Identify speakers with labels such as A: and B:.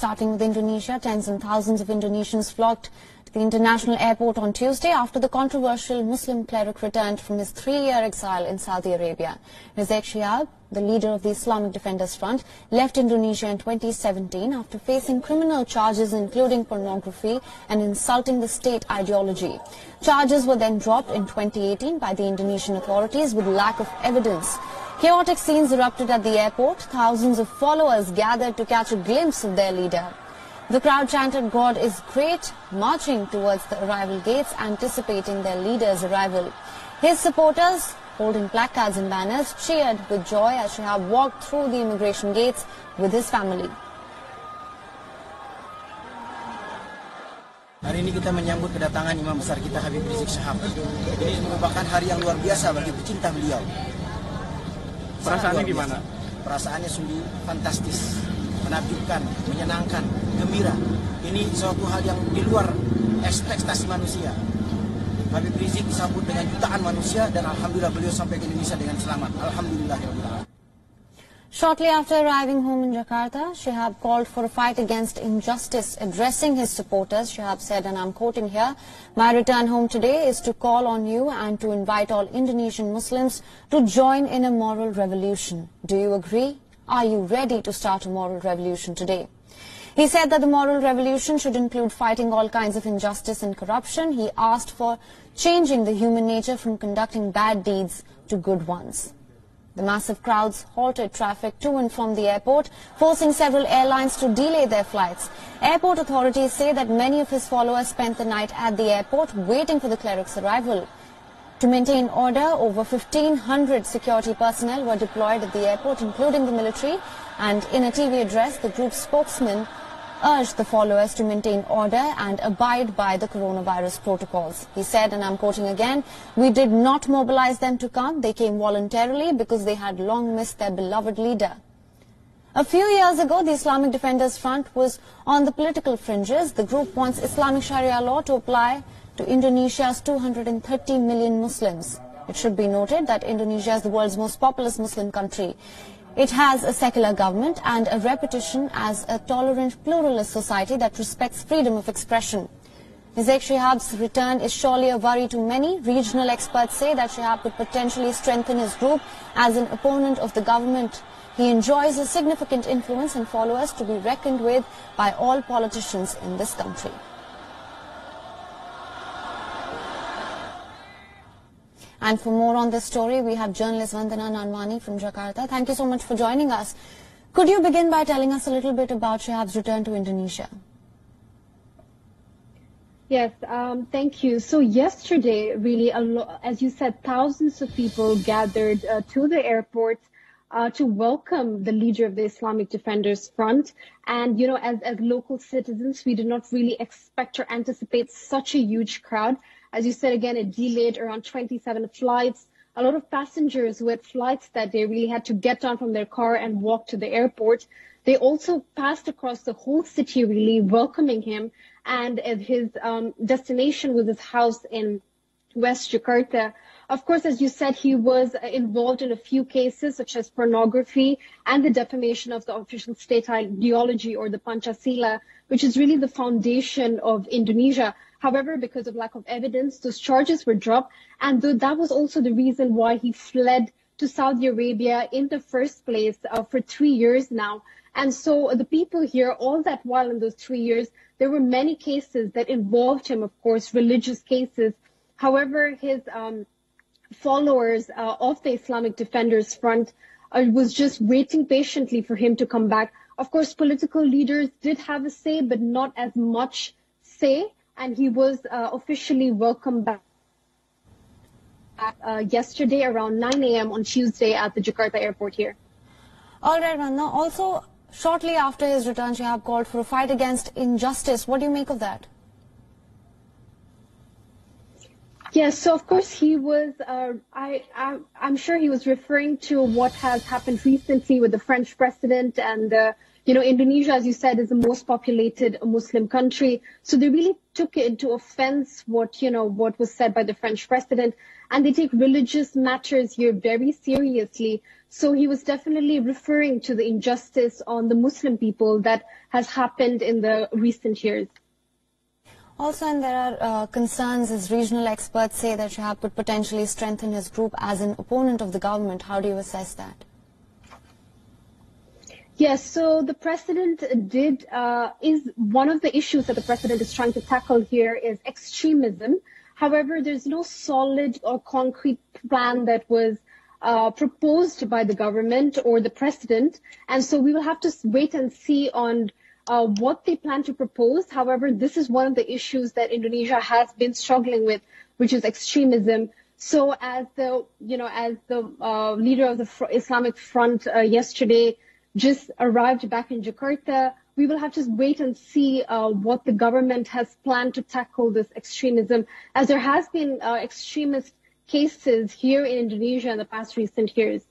A: Starting with Indonesia, tens and thousands of Indonesians flocked to the international airport on Tuesday after the controversial Muslim cleric returned from his 3-year exile in Saudi Arabia. Rizieq, the leader of the Islamic Defenders Front, left Indonesia in 2017 after facing criminal charges including pornography and insulting the state ideology. Charges were then dropped in 2018 by the Indonesian authorities with lack of evidence. Chaotic scenes erupted at the airport. Thousands of followers gathered to catch a glimpse of their leader. The crowd chanted, "God is great," marching towards the arrival gates, anticipating their leader's arrival. His supporters, holding placards and banners, cheered with joy as Shihab walked through the immigration gates with his family.
B: Hari ini kita menyambut kedatangan Imam besar kita Habieb Rizieq Shihab. Ini merupakan hari yang luar biasa bagi pecinta beliau.
C: Perasaannya gimana?
B: Perasaannya sungguh fantastis, menakjubkan, menyenangkan, gembira. Ini suatu hal yang di luar ekspektasi manusia. Habieb Rizieq disambut dengan jutaan manusia dan alhamdulillah beliau sampai ke Indonesia dengan selamat. Alhamdulillahirabbil.
A: Shortly after arriving home in Jakarta, Shihab called for a fight against injustice. Addressing his supporters, Shihab said, and I'm quoting here, "My return home today is to call on you and to invite all Indonesian Muslims to join in a moral revolution. Do you agree? Are you ready to start a moral revolution today?" He said that the moral revolution should include fighting all kinds of injustice and corruption. He asked for changing the human nature from conducting bad deeds to good ones. The massive crowds halted traffic to and from the airport, forcing several airlines to delay their flights. Airport authorities say that many of his followers spent the night at the airport waiting for the cleric's arrival. To maintain order, over 1,500 security personnel were deployed at the airport, including the military, and in a TV address, the group's spokesman urged the followers to maintain order and abide by the coronavirus protocols. He said, and I'm quoting again, "We did not mobilize them to come. They came voluntarily because they had long missed their beloved leader." A few years ago, the Islamic Defenders Front was on the political fringes. The group wants Islamic Sharia law to apply to Indonesia's 230 million Muslims. It should be noted that Indonesia is the world's most populous Muslim country. It has a secular government and a reputation as a tolerant, pluralist society that respects freedom of expression. Rizieq Shihab's return is surely a worry to many. Regional experts say that Shihab could potentially strengthen his group as an opponent of the government. He enjoys a significant influence and followers to be reckoned with by all politicians in this country. And for more on this story, we have journalist Vandana Nanwani from Jakarta. Thank you so much for joining us. Could you begin by telling us a little bit about Shihab's return to Indonesia?
D: Yes, thank you. So yesterday, really, as you said, thousands of people gathered to the airport to welcome the leader of the Islamic Defenders Front. And, you know, as local citizens, we did not really expect or anticipate such a huge crowd. As you said, again, it delayed around 27 flights. A lot of passengers who had flights that day really had to get down from their car and walk to the airport. They also passed across the whole city, really welcoming him. And his destination was his house in West Jakarta. Of course, as you said, he was involved in a few cases such as pornography and the defamation of the official state ideology, or the Pancasila, which is really the foundation of Indonesia. However, because of lack of evidence, those charges were dropped. And that was also the reason why he fled to Saudi Arabia in the first place for 3 years now. And so the people here, all that while in those 3 years, there were many cases that involved him, of course, religious cases. However, his followers of the Islamic Defenders Front was just waiting patiently for him to come back. Of course, political leaders did have a say, but not as much say. And he was officially welcomed back yesterday around 9 a.m. on Tuesday at the Jakarta airport here.
A: All right, Vandana. Also, shortly after his return, Shihab called for a fight against injustice. What do you make of that?
D: Yes, so of course he was, I'm sure he was referring to what has happened recently with the French president and the Indonesia, as you said, is the most populated Muslim country. So they really took it into offense what was said by the French president, and they take religious matters here very seriously. So he was definitely referring to the injustice on the Muslim people that has happened in the recent years.
A: Also, and there are concerns as regional experts say that Shihab could potentially strengthen his group as an opponent of the government. How do you assess that?
D: Yes, so the president is one of the issues that the president is trying to tackle here is extremism. However, there's no solid or concrete plan that was proposed by the government or the president. And so we will have to wait and see on what they plan to propose. However, this is one of the issues that Indonesia has been struggling with, which is extremism. So as the leader of the Islamic Front yesterday just arrived back in Jakarta, we will have to wait and see what the government has planned to tackle this extremism, as there has been extremist cases here in Indonesia in the past recent years.